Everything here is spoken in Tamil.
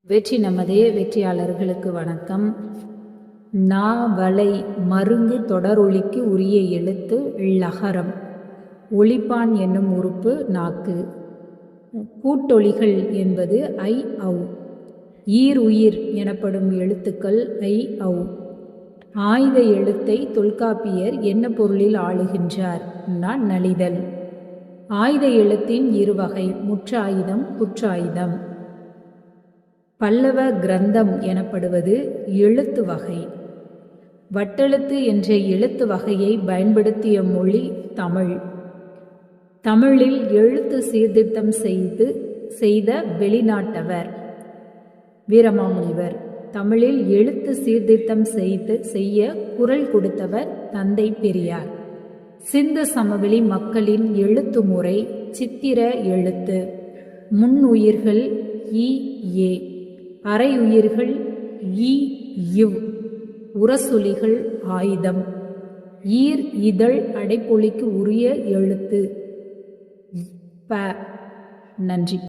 வெற்றி நமதே. வெற்றியாளர்களுக்கு வணக்கம். நா வளை மருங்கு தொடரொலிக்கு உரிய எழுத்து ழகரம். ஒலிப்பான் என்னும் உறுப்பு நாக்கு. கூட்டொலிகள் என்பது ஐ ஔ. ஈர் உயிர் எனப்படும் எழுத்துக்கள் ஐ ஔ. ஆய்த எழுத்தை தொல்காப்பியர் என்ன பொருளில் ஆளுகின்றார்? நலிதல். ஆய்த எழுத்தின் இருவகை: முற்றாயுதம், குற்றாயுதம். பல்லவ கிரந்தம் எனப்படுவது எழுத்து வகை. வட்டெழுத்து என்ற எழுத்து வகையை பயன்படுத்திய மொழி தமிழ். தமிழில் எழுத்து சீர்திருத்தம் செய்த வெளிநாட்டவர் வீரமாமுனிவர். தமிழில் எழுத்து சீர்திருத்தம் செய்ய குரல் கொடுத்தவர் தந்தை பெரியார். சிந்து சமவெளி மக்களின் எழுத்து முறை சித்திர எழுத்து. முன்னுயிர்கள் இ ஏ, அரையுயிர்கள் இ இவ், உரசொலிகள் ஆயுதம். ஈர் இதழ் அடைப்பொலிக்கு உரிய எழுத்து ப. நன்றி.